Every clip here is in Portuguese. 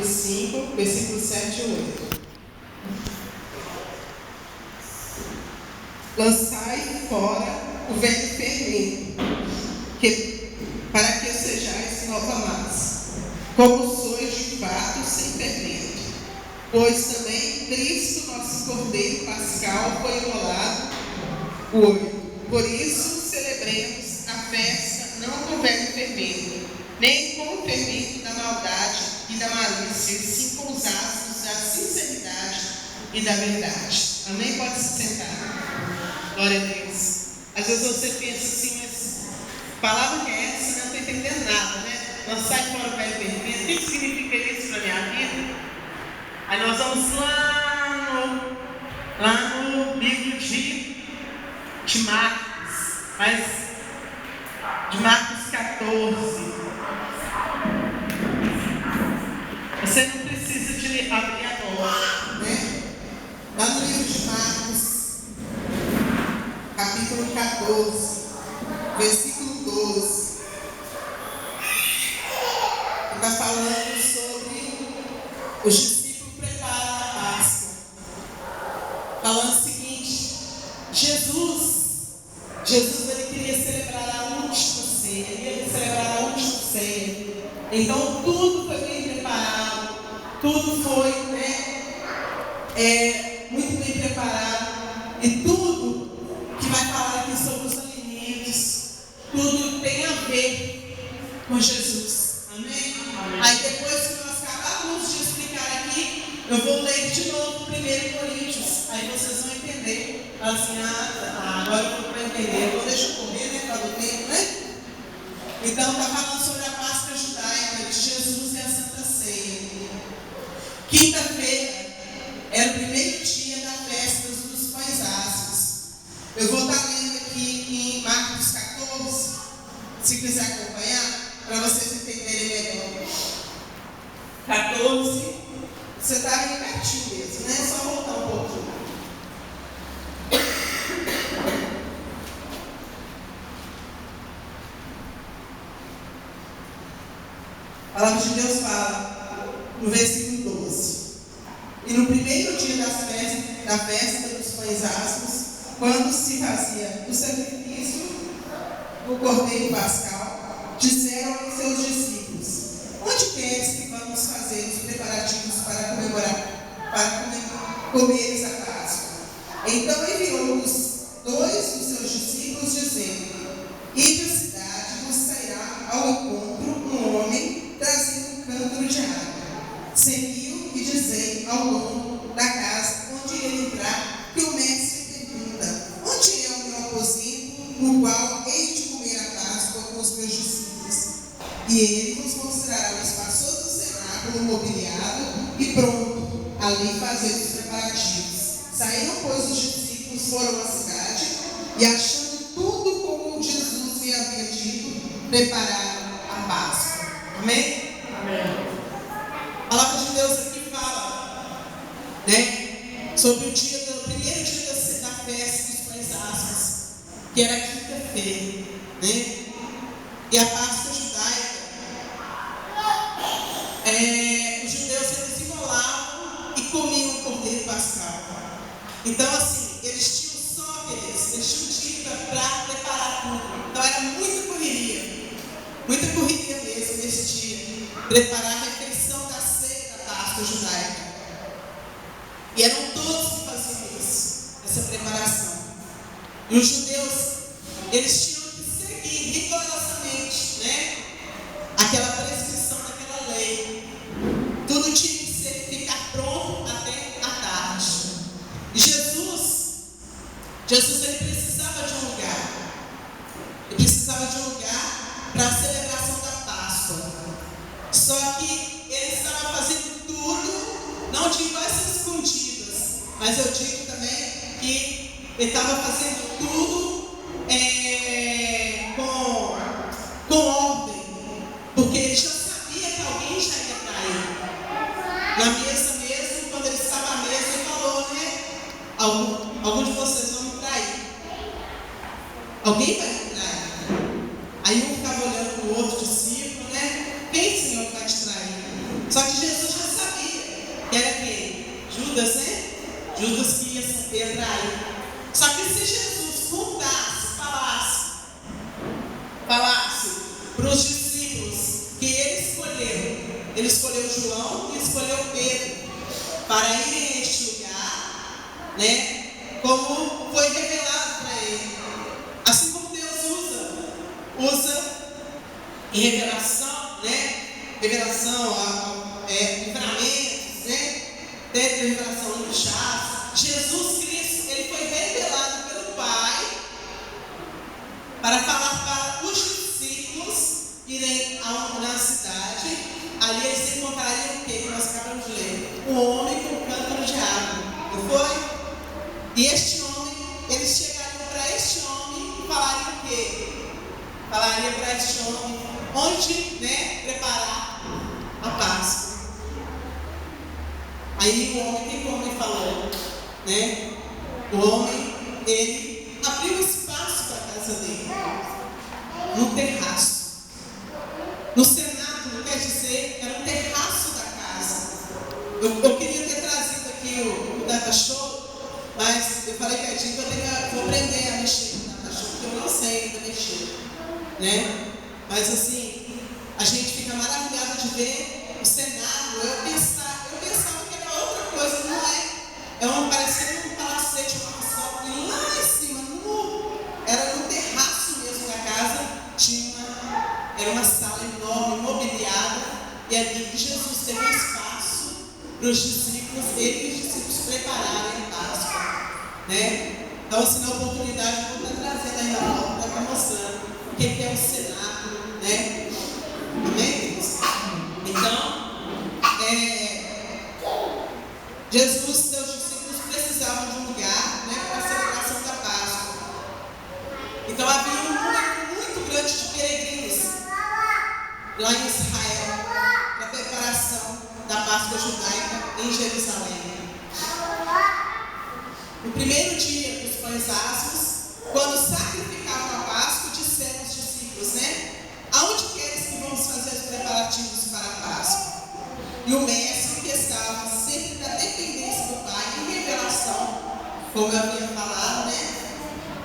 5, versículos 7 e 8. Lançai fora o velho fermento, para que sejais nova massa, como sois de fato sem fermento. Pois também Cristo, nosso Cordeiro Pascal, foi imolado. 8. Por isso celebremos a festa não com velho fermento, nem com o fermento da maldade e da malícia, e sim com os aços da sinceridade e da verdade. Amém? Pode se sentar. Glória a Deus. Às vezes você pensa assim, mas palavra que é essa? Não estou entendendo nada, né? Lançar fora o velho fermento. O que significa isso para a minha vida? Aí nós vamos lá no livro de Marcos, mas de Marcos 14. Você não precisa de abrir agora, né? Lá no livro de Marcos, capítulo 14, versículo 12, está falando sobre os discípulos preparam a Páscoa. Falando o seguinte: Jesus ele queria celebrar a última ceia, ele ia celebrar a última ceia. Então tudo foi bem preparado, tudo foi, muito bem preparado, e tudo que vai falar aqui sobre os alimentos, tudo tem a ver com Jesus. Amém? Aí depois que nós acabamos de explicar aqui, eu vou ler de novo 1 Coríntios, aí vocês vão entender. Assim, agora eu vou entender, então deixa eu correr, né, para o tempo, né? Então está falando sobre a Páscoa judaica de Jesus e a Santa Ceia. Quinta-feira era o primeiro dia da festa dos pães asmos. Eu vou estar lendo aqui em Marcos 14, se quiser acompanhar, para vocês entenderem melhor. 14, você está aí pertinho mesmo, né? Só voltar um pouquinho. A palavra de Deus fala no versículo 12: e no primeiro dia da festa dos pães asmos, quando se fazia o sacrifício do Cordeiro Pascal, disseram aos seus discípulos: onde queres que vamos fazer os preparativos para comeres a Páscoa? Então enviou-os 2 dos seus discípulos, dizendo: ide à cidade, vos sairá ao encontro um homem trazendo um cântaro de água. Seguiu e dizei ao dono da casa onde ele entrar, que o mestre pergunta: onde é o meu aposento, no qual hei de comer a Páscoa com os meus discípulos? E ele nos mostrará o espaçoso cenáculo mobiliado e pronto, ali fazer os preparativos. Saíram, pois, os discípulos, foram à cidade, e achando tudo como Jesus lhe havia dito, prepararam a Páscoa. Amém? Amém. A palavra de Deus aqui fala, sobre o primeiro dia da festa dos pães asmos, que era quinta-feira, e a Páscoa judaica, os judeus eles imolavam e comiam o Cordeiro Pascal. Então, assim, eles tinham um dia para preparar tudo. Então era muita correria mesmo nesse dia, preparar a refeição da ceia da Páscoa judaica. E eram todos que faziam isso, essa preparação. E os judeus, eles tinham que seguir rigorosamente, aquela prescrição daquela lei. Tudo tinha que ficar pronto até a tarde. E Jesus ele precisava de um lugar. Ele precisava de um lugar para a celebração da Páscoa. Só que ele estava fazendo tudo, não digo essas escondidas, mas eu digo também que ele estava fazendo tudo com ordem, porque ele já sabia que alguém já ia trair. Na mesa mesmo, quando ele estava à mesa, ele falou, alguns de vocês vão me trair. Alguém vai me trair. Aí um ficava olhando para o outro discípulo, quem, Senhor, vai te trair? Só que Jesus já Judas, né? Judas que ia ser traído. Só que se Jesus voltasse, falasse para os discípulos que ele escolheu João e escolheu Pedro para irem a este lugar, né? Como foi revelado para ele. Assim como Deus usa em revelação, né? Livramentos, né? Teve revelação no chá. Jesus Cristo, ele foi revelado pelo Pai para falar para os discípulos irem na cidade. Ali eles encontrariam o que nós acabamos de ler? Um homem com um cântaro de água, não foi? E este homem, eles chegariam para este homem e falariam o quê? Falaria para este homem onde, né, preparar a Páscoa. Aí o homem falou, né? O homem, ele abriu espaço para a casa dele, no terraço. No cenáculo, quer dizer, era um terraço da casa. Eu queria ter trazido aqui o data show, mas eu falei para a gente que eu vou aprender a mexer no data show, porque eu não sei ainda mexer, né? Mas assim, a gente fica maravilhado de ver o cenáculo. Eu pensava que era outra coisa, não é? Parecendo um palacete, uma mansão, e lá em cima, era no terraço mesmo da casa, era uma sala enorme, mobiliada, e ali que Jesus teve um espaço para os discípulos, ele e os discípulos prepararem a Páscoa, né? Então, assim, na oportunidade, eu vou estar trazendo aí na foto para estar mostrando o que é o cenáculo, né? Amém? Então, Jesus e seus discípulos precisavam de um lugar, né, para a celebração da Páscoa. Então havia um número muito grande de peregrinos lá em Israel para a preparação da Páscoa judaica em Jerusalém. No primeiro dia dos pães asmos, quando sacrificavam a Páscoa, disseram os discípulos, né? Aonde queres que vamos fazer os preparativos para a Páscoa? E o mestre, que estava sempre na dependência do Pai, em revelação, como eu havia falado, né?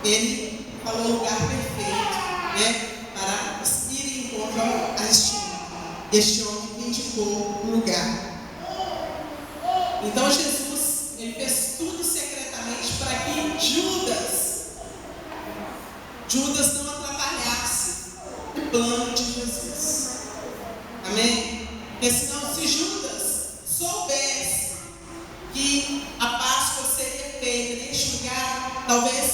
Ele falou o lugar perfeito, né? Para ir em encontro a este homem. Este homem indicou o lugar. Então Jesus, ele fez tudo secretamente para que Judas não atrapalhasse o plano de Jesus. Amém? Porque senão, se Judas soubesse que a Páscoa seria feita neste lugar, talvez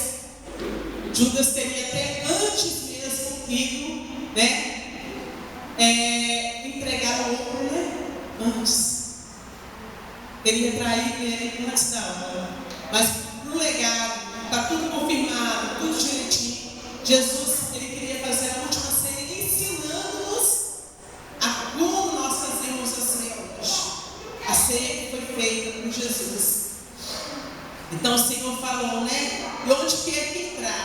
Judas teria até antes mesmo ido, né? Entregar o ouro, né? Antes. Teria traído ele antes da hora. Mas no legado, está tudo confirmado, tudo direitinho. Jesus, ele queria fazer a última ceia ensinando-nos a como nós fazemos a ceia hoje. A ceia que foi feita por Jesus. Então o Senhor falou, né? E onde quer que entrar?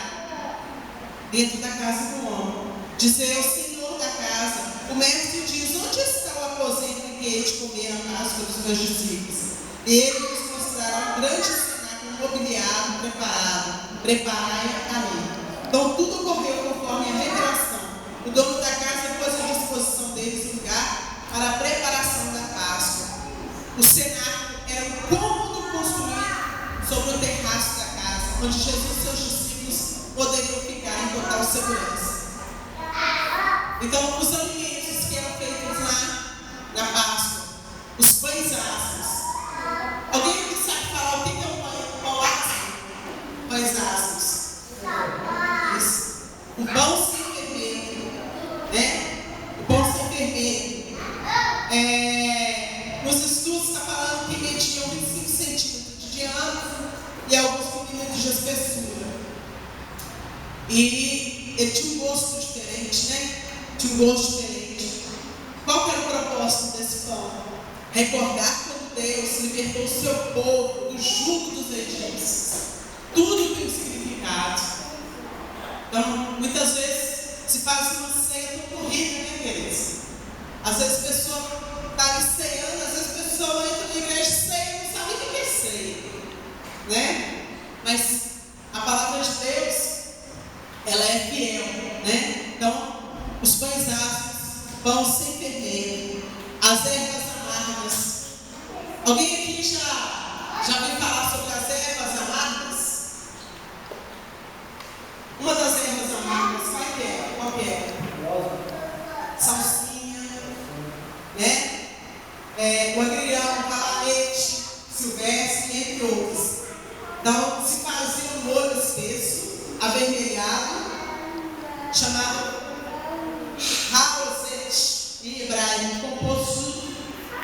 Dentro da casa do homem. Dizer ao Senhor da casa, o mestre diz, onde está o aposento em que hei de comer a Páscoa dos meus discípulos? Ele nos mostrará um grande cenáculo mobiliado, preparado. Preparai a mim. Então tudo ocorreu conforme a revelação. O dono da casa pôs à disposição deles um lugar para a preparação da Páscoa. O cenáculo era um cômodo construído sobre o terraço da casa, onde Jesus e seus discípulos poderiam ficar em total segurança. Então, os alimentos que eram feitos lá na Páscoa, os pães asmos. Alguém aqui sabe falar o que é um pão asmo? Pães asmos. Isso. O pão sem fermento, né? O pão sem fermento. Nos estudos está falando que mediam 25 centímetros de diâmetro e alguns milímetros de espessura. E ele tinha um gosto diferente, né? Tinha um gosto diferente. Qual era o propósito desse pão? Recordar quando Deus libertou o seu povo do jugo dos egípcios. Tudo tem um significado. Então, muitas vezes se faz uma ceia tão corrida, né, queridos? Às vezes a pessoa está ali ceando, às vezes a pessoa entra na igreja e ceia, não sabe o que é ceia. Alguém aqui já ouviu falar sobre as ervas amargas? Uma das ervas amargas, qual que é? Salsinha, né? O agrião, cavalete, silvestre, entre outros. Então, se fazia um molho espesso, avermelhado, chamado haoset em hebraico, composto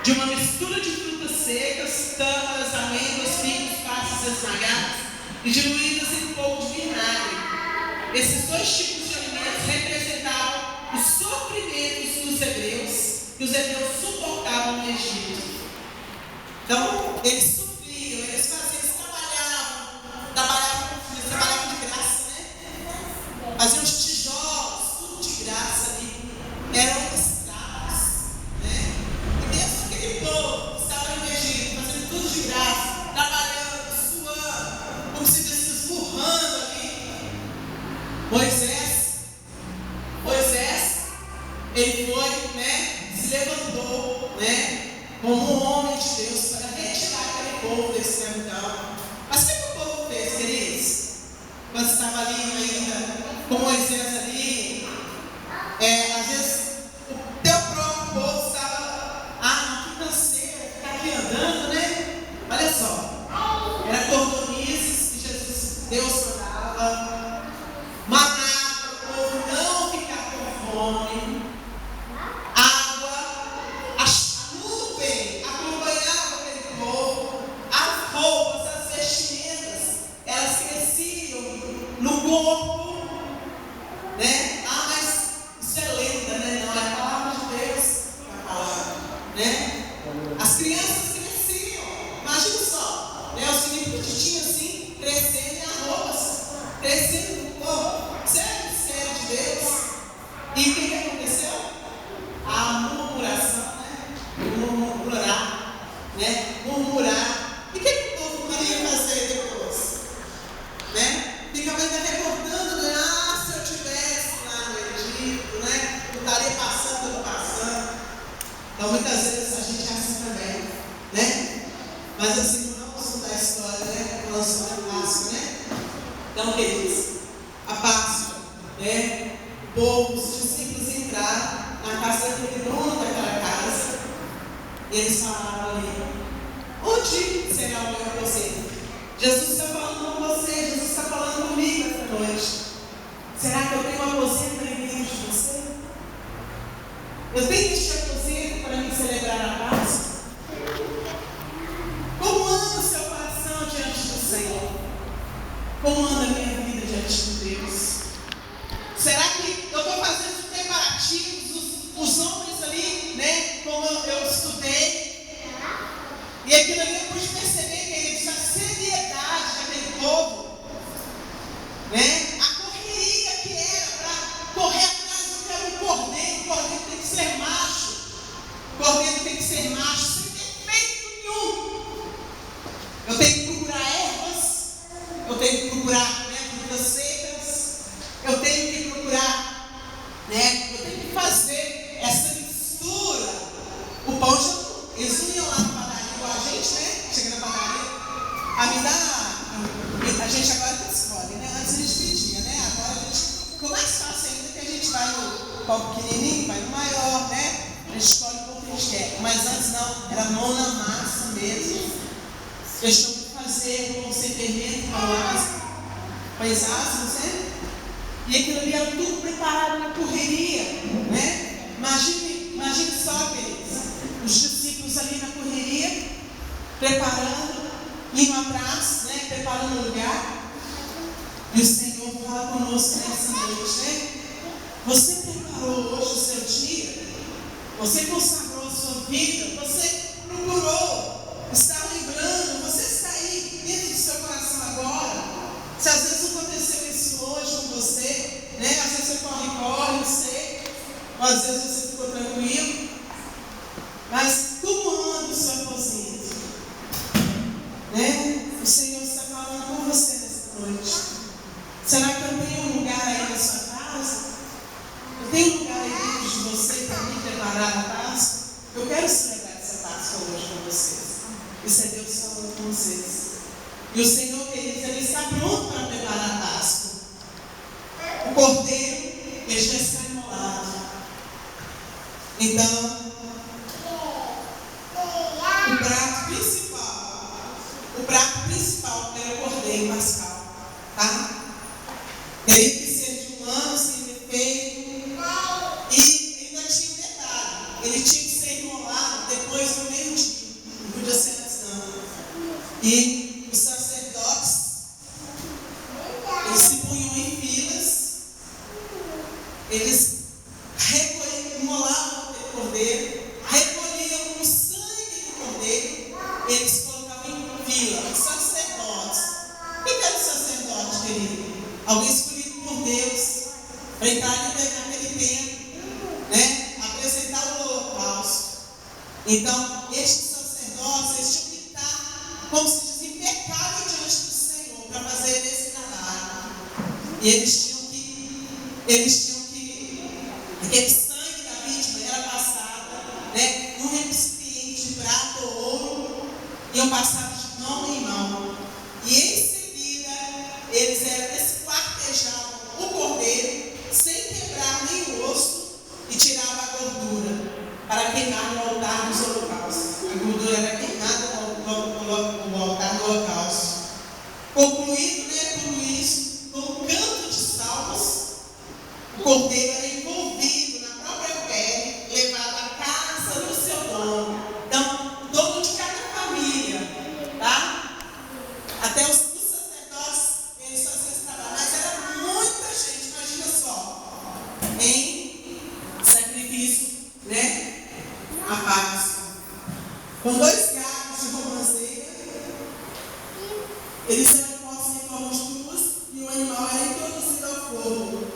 de uma mistura de frutas secas, tâmaras, amêndoas, figos, passas esmagadas e diluídas em um pouco de vinagre. Esses dois tipos de alimentos representavam os sofrimentos dos hebreus, que os hebreus suportavam no Egito. Então, eles sofriam, eles faziam, eles trabalhavam de graça, né? Faziam os tijolos, tudo de graça ali. Eram escravos, né? E mesmo aquele povo que estava no Egito, fazendo tudo de graça, trabalhando, suando, como se fosse esburrando ali. Moisés, ele foi, né? Se levantou, né? Como um homem de Deus para retirar aquele povo da escravidão. Mas o que o povo fez, queridos? Quando estava ali ainda com Moisés ali, às vezes o teu próprio povo estava, não, que canseira, ficar aqui andando, né? Olha só, era cordonizes que Deus mandava, maná para o povo não ficar com fome, água, a nuvem acompanhava aquele povo, as roupas, as vestimentas, elas cresciam no corpo, né? Mas isso é lenda, né? Não, é a palavra de Deus que está falando, né? As crianças cresciam, imagina só, né? Os filhos tinham assim, crescendo e as roupas crescendo no corpo. Sério de Deus. E o que aconteceu? A murmuração, né? Murmurar. E o que o povo queria fazer depois? Né? Ficava ainda recordando, né? Se eu estivesse lá no Egito, né? Eu estaria passando. Então muitas vezes a gente é assim também, né? Mas assim, não vamos contar a história, né? Falando sobre a Páscoa, né? Então, queridos, a Páscoa, né? O povo, os discípulos entraram na casa daquele dono daquela casa e eles falaram ali: onde será o meu aposento? Jesus está falando com você, Jesus está falando comigo esta noite. Será que eu tenho um aposento na igreja de você? Eu tenho este aposento para me celebrar a Páscoa? Como anda o seu coração diante do Senhor? Como anda a minha vida diante de Deus? Será que eu estou fazendo os preparativos, os homens ali, né? Como eu estudei. E aquilo ali eu pude perceber, queridos, a seriedade daquele povo, né? A correria que era para correr atrás do que era um cordeiro. O cordeiro tem que ser macho. O cordeiro tem que ser macho, sem defeito nenhum. Eu tenho que procurar ervas. Eu tenho que procurar, né, frutas secas. Eu tenho que procurar, né? Eu tenho que fazer essa mistura. O pão já. Eles não iam lá na padaria igual a gente, né? Chega na padaria. A gente agora que escolhe, né? Antes a gente pedia, né? Agora a gente ficou mais fácil ainda que a gente vai no pão pequenininho, vai no maior, né? A gente escolhe o pão que a gente quer. Mas antes não, era mão na massa mesmo. Eles tinham que fazer o pão sem fermento, pães ácidos, né? E aquilo ali era tudo preparado na correria, né? Imagine só, queridos, os discípulos ali na correria, preparando, indo atrás, né? Preparando o lugar. E o Senhor fala conosco nessa noite, né? Você preparou hoje o seu dia? Você consagrou a sua vida? Você procurou estar lembrando? Você está aí dentro do seu coração agora? Se às vezes aconteceu isso hoje com você, né? Às vezes você corre, não sei. Ou às vezes você ficou tranquilo. Mas como anda o seu aposento? Né? O Senhor está falando com você nessa noite. Será que eu tenho um lugar aí na sua casa? Eu tenho um lugar aí dentro de você para me preparar a Páscoa? Eu quero celebrar essa Páscoa. Isso é Deus falando com vocês. E o Senhor, queridos, Ele está pronto para preparar a Páscoa. O cordeiro, ele já está imolado. Então, o prato principal era o cordeiro pascal, tá? Ele precisa de um ano sem defeito. E ainda tinha um detalhe: ele tinha que ser imolado depois do meio-dia, não podia ser antes não. E os sacerdotes, eles se punham em filas, eles imolavam o cordeiro, recolhiam o sangue do cordeiro, eles colocavam em fila. Os sacerdotes, o que era o sacerdote, querido? Alguém escolhido por Deus para entrar ali naquele tempo, né? Apresentar o holocausto. Então, estes sacerdotes, eles tinham que estar, como se diz, impecáveis diante do Senhor para fazer esse trabalho. E eles tinham que, aquele sangue da vítima era passado, né, num recipiente de prata ou ouro, iam passar de mão em mão. E em seguida, eles esquartejavam o cordeiro sem quebrar nem o osso e tiravam a gordura para queimar no altar dos holocaustos. A gordura era queimada no altar do holocausto. Concluído, né, tudo isso, com um canto de salmos, o cordeiro era envolvido na própria pele, levado à casa do seu dono. Então, o dono de cada família, tá? Até os sacerdotes, eles faziam esse trabalho, mas era muita gente, imagina só, em sacrifício, né? A Páscoa. Com 2 galhos de romazeira, eles eram postos em forma de cruz e o animal era introduzido ao fogo.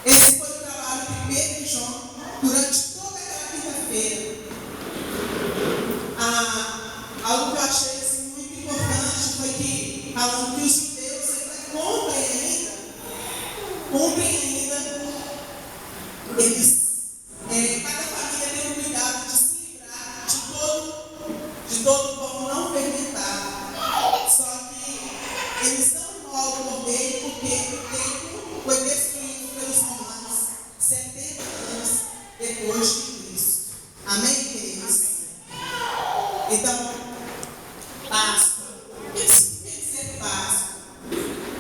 Esse foi o trabalho de Pedro e João durante toda aquela quinta-feira. Algo que eu achei assim, muito importante foi que, falando que os judeus ainda cumprem ainda, eles, cada família tem o cuidado de se livrar de todo o pão não fermentado. Só que eles não enrolam o cordeiro porque o templo foi destruído pelos romanos 70 anos depois de Cristo. Amém, queridos? Então, Páscoa, o que significa dizer Páscoa?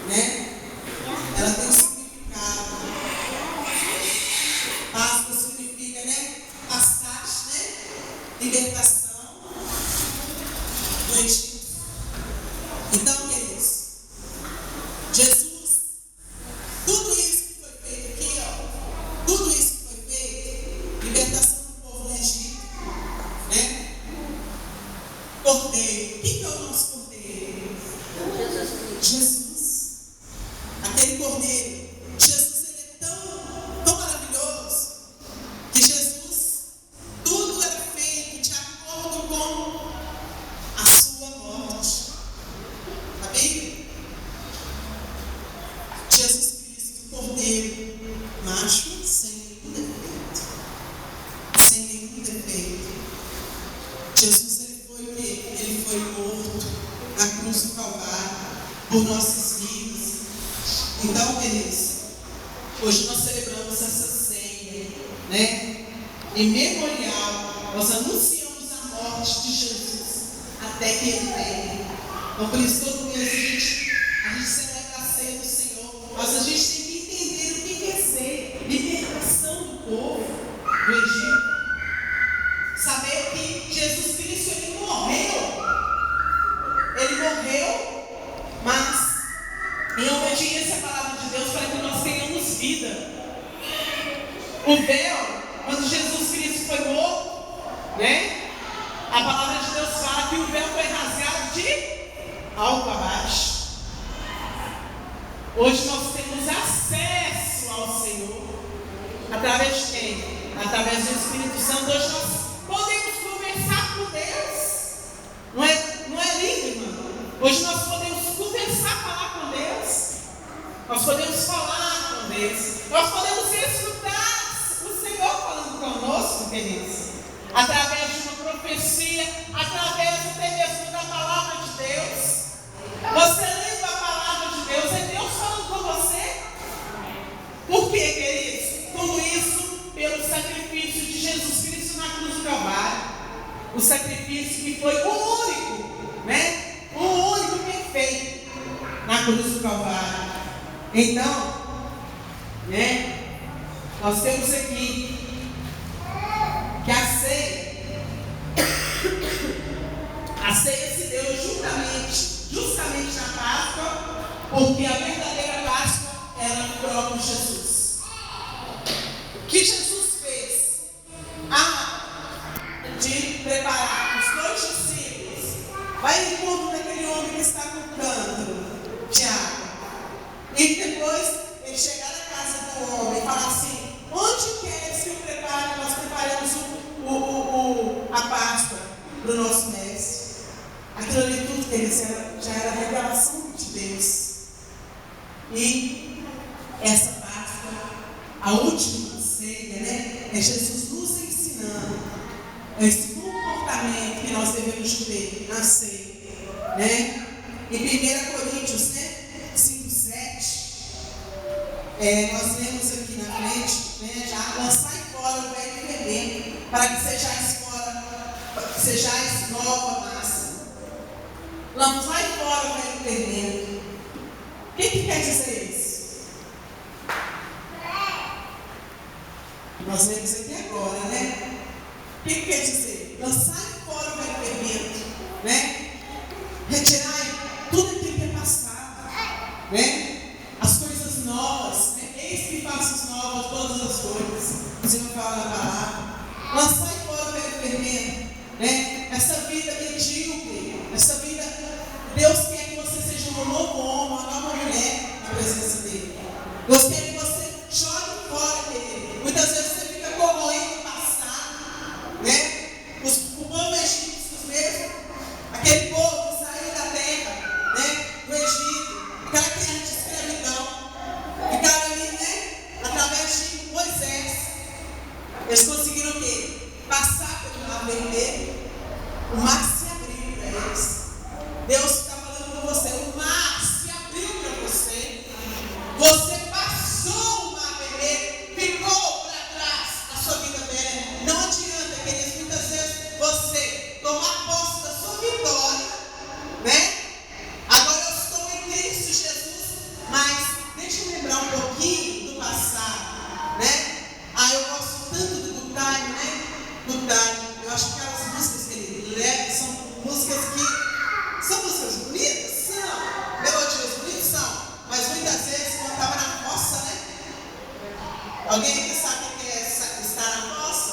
Né? Ela tem um significado. Páscoa significa, né? Passagem, né? Libertação do Egito. Então, queridos, Jesus, tudo isso que foi feito aqui, ó, tudo isso que foi feito, libertação do povo no Egito, né? Cordeiro, quem que é o nosso cordeiro? Jesus. Aquele cordeiro. Jesus, ele é tão maravilhoso que Jesus, tudo era feito de acordo com a sua morte. Amém? Jesus Cristo, cordeiro, macho, sem nenhum defeito. Sem nenhum defeito. Jesus, ele foi morto na cruz do Calvário por nossas vidas. Então, queridos, hoje nós celebramos essa ceia, né? Em memorial, nós anunciamos a morte de Jesus até que Ele venha. Então, por isso, todo mês a gente celebra a ceia do Senhor, mas a gente tem que entender o que quer ser libertação do povo do Egito. Saber que Jesus Cristo, Ele morreu, mas em obediência à palavra de Deus, para que nós tenhamos vida. O véu, quando Jesus Cristo foi morto, né? A palavra de Deus fala que o véu foi rasgado de alto a baixo. Hoje nós temos acesso ao Senhor. Através de quem? Através do Espírito Santo. Hoje nós podemos conversar com Deus. Não é lindo, irmão? Hoje nós podemos conversar, falar com Deus. Nós podemos falar com Deus. Nós podemos escutar o Senhor falando conosco, queridos. Através de uma profecia, através até mesmo sacrifício que foi o único, né? O único perfeito na cruz do Calvário. Então, né? Nós temos aqui que a ceia se deu justamente na Páscoa, porque a verdadeira Páscoa era o próprio Jesus. O que Jesus fez de preparar os dois discípulos, vai em encontro daquele homem que está com cântaro de água, e depois ele chegar na casa do homem e falar assim: onde queres que eu prepare? Nós preparamos a Páscoa para o nosso mestre. Aquilo ali tudo, queridos, já era a revelação de Deus. E essa Páscoa, a última ceia, né? É Jesus nos ensinando esse comportamento que nós devemos ter na ceia, né? Em 1 Coríntios, né? 5:7, nós lemos aqui na frente, né? Já lançai fora o velho fermento, para que sejais nova massa. Lançai fora o velho fermento. O que quer dizer isso? Nós lemos aqui agora, né? O que quer dizer? Lançai fora o velho fermento, né? Retirai tudo aquilo que é passado, né? As coisas novas, né? Eis que faço novas todas as coisas. O Senhor fala na palavra. Lançai fora o velho fermento, né? Essa vida medíocre, essa vida, Deus quer que você seja um novo homem, uma nova mulher na presença dele. Deus quer que você jogue fora dele. Muitas vezes você fica corroendo o passado, né? O povo egípcio mesmo, aquele povo que saiu da terra, né? Do Egito, aquela terra de escravidão, ficaram ali, né? Através de Moisés, eles conseguiram o quê? Passar pelo mar vermelho. O mar se abriu para eles. Deus está falando com você. O mar se abriu para você. Você passou o mar vermelho, ficou para trás a sua vida velha. Não adianta, queridos, muitas vezes você tomar posse da sua vitória, né? Agora eu estou em Cristo Jesus, mas deixa eu lembrar um pouquinho do passado, né? Eu gosto tanto do Good Time, né? Good Time. Eu acho que aquelas músicas que ele leva são músicas bonitas, são melodias bonitas, são, mas muitas vezes quando estava na fossa, né? Alguém aqui sabe o que é estar na fossa?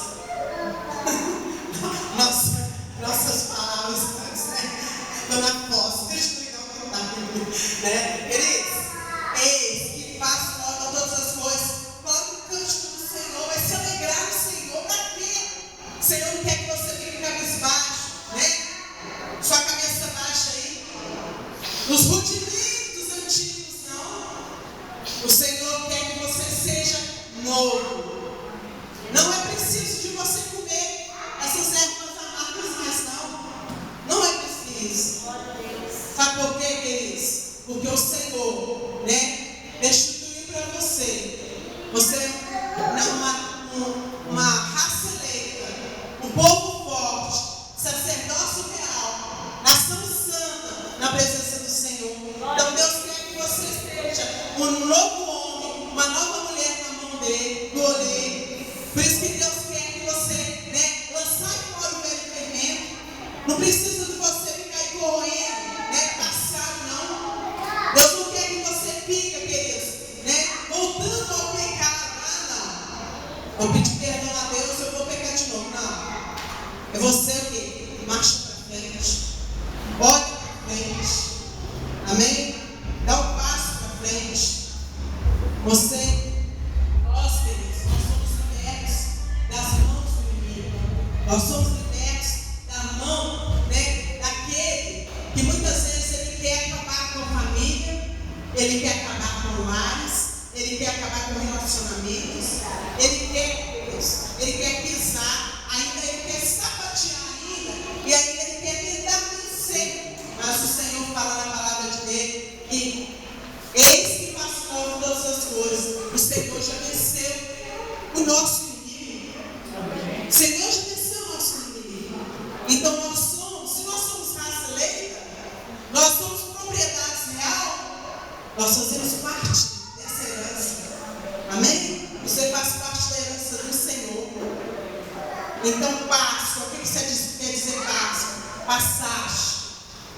Nossas palavras, né? Estou na fossa, deixa eu ligar o Good Time, né? Queridos, eis que faço nova todas as coisas. Coloque o cântico do Senhor, vai se alegrar no Senhor. Para quê? O Senhor não quer que você fique cabisbaixo, né? Sua cabeça baixa aí, nos rudimentos antigos, não. O Senhor quer que você seja novo. Não é preciso de você comer essas ervas amargas mais, não. Não é preciso. Sabe por quê, queridos? Porque o Senhor, né, restituiu para você. Você é uma raça eleita, um povo forte, sacerdócio real, nação santa na presença do Senhor. Então Deus quer que você seja um novo homem, uma nova mulher na mão dele, do oleiro. Por isso que Deus quer que você, né, lançar fora o velho fermento. Não precisa de você ficar aí correndo, né, passado, não. Deus não quer que você fique, queridos, né, voltando ao pecado. Vou pedir perdão a Deus, eu vou pecar de novo. Não. É você o quê? Marcha para frente. Olha para frente. Amém? Dá um passo para frente. Nós, queridos, nós somos libertos das mãos do inimigo. Nós somos libertos da mão, né, daquele que muitas vezes ele quer acabar com a família, ele quer acabar com lares, ele quer acabar com relacionamentos, ele quer pisar, ainda ele quer sapatear ainda, e ainda ele quer tentar vencer. Mas o Senhor fala na palavra de Deus que eis que faço novo todas as coisas. O Senhor já venceu o nosso inimigo. O Senhor já venceu o nosso inimigo. Então nós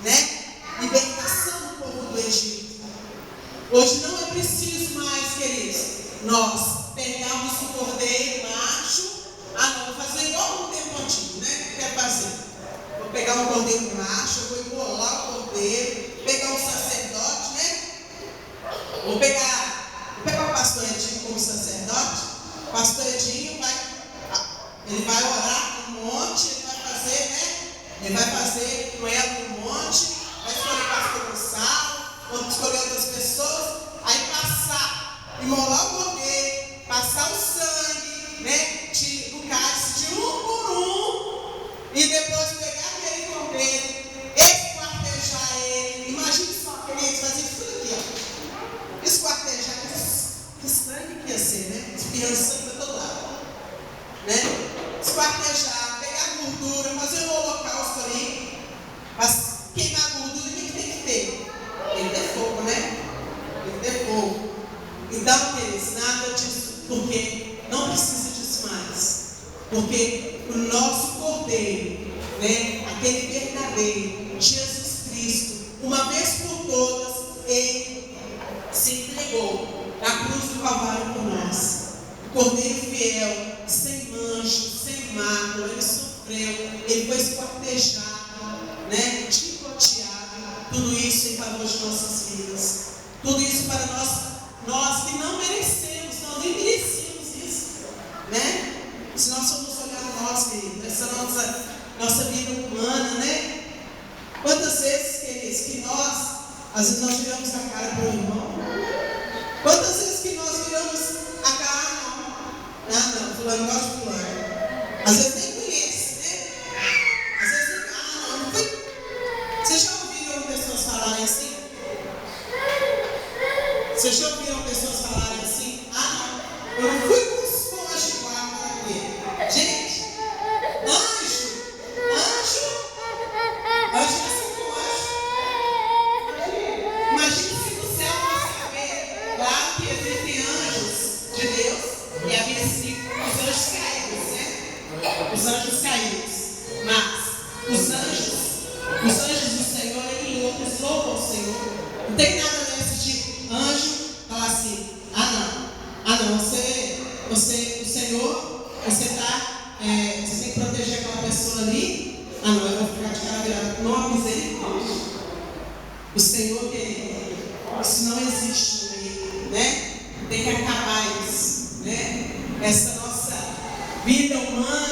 né? Libertação do povo do Egito. Hoje não é preciso mais, queridos, nós pegarmos o cordeiro macho. Não, vou fazer igual no tempo antigo, né? O que quero fazer? Vou pegar um cordeiro macho, eu vou embolar o cordeiro, pegar um sacerdote, né? Vou pegar o pastor Edinho como sacerdote. O pastor Edinho ele vai orar no monte, ele vai fazer, né? Ele vai fazer com ela no monte, vai escolher o pastor Gonçalo, vamos escolher outras pessoas, aí passar, imolar o cordeiro, passar o sangue, né? O cálice de um por um, e depois pegar aquele cordeiro, esquartejar ele. Imagine só, queridos, fazer tudo aqui, ó. Esquartejar, que sangue que ia ser, né? Espirrando sangue para todo lado, né? Esquartejar, pegar a gordura, fazer um holocausto ali, queimar a gordura. O que tem que ter? Tem que ter fogo, né? Tem que ter fogo. Então, queridos, nada disso, porque não precisa disso mais. Porque o nosso cordeiro, né, aquele verdadeiro, Jesus Cristo, uma vez por todas, ele se entregou na cruz do Calvário por nós. O cordeiro fiel, sem mancho, sem mácula, ele sofreu, ele foi esquartejado, né, chicoteado, tudo isso em favor de nossas vidas. Tudo isso para nós que não merecemos, nós nem merecemos isso, né? Se nós formos olhar nós, queridos, essa nossa vida humana, né? Quantas vezes, queridos, que nós, às vezes nós viramos a cara para o irmão? Quantas vezes que nós viramos a cara, não, fulano gosta de fulano. Às vezes nem conhece, né? Às vezes, não foi. Vocês já ouviram pessoas falarem assim? Vocês já ouviram pessoas falarem assim? Não, eu não fui com os anjos de guarda para quê? Gente, anjo é assim com anjo. Imagina se no céu você saber lá que existem anjos de Deus, e a Bíblia explica os anjos caídos, né? Os anjos caídos. Mas os anjos do Senhor, eles louvam o Senhor. Não tem nada desse tipo. Anjo fala assim: não, o Senhor, você tem que proteger aquela pessoa ali. Eu vou ficar de cara virada. Não há misericórdia. O Senhor, isso não existe no meio, né? Tem que acabar isso, né? Essa nossa vida humana.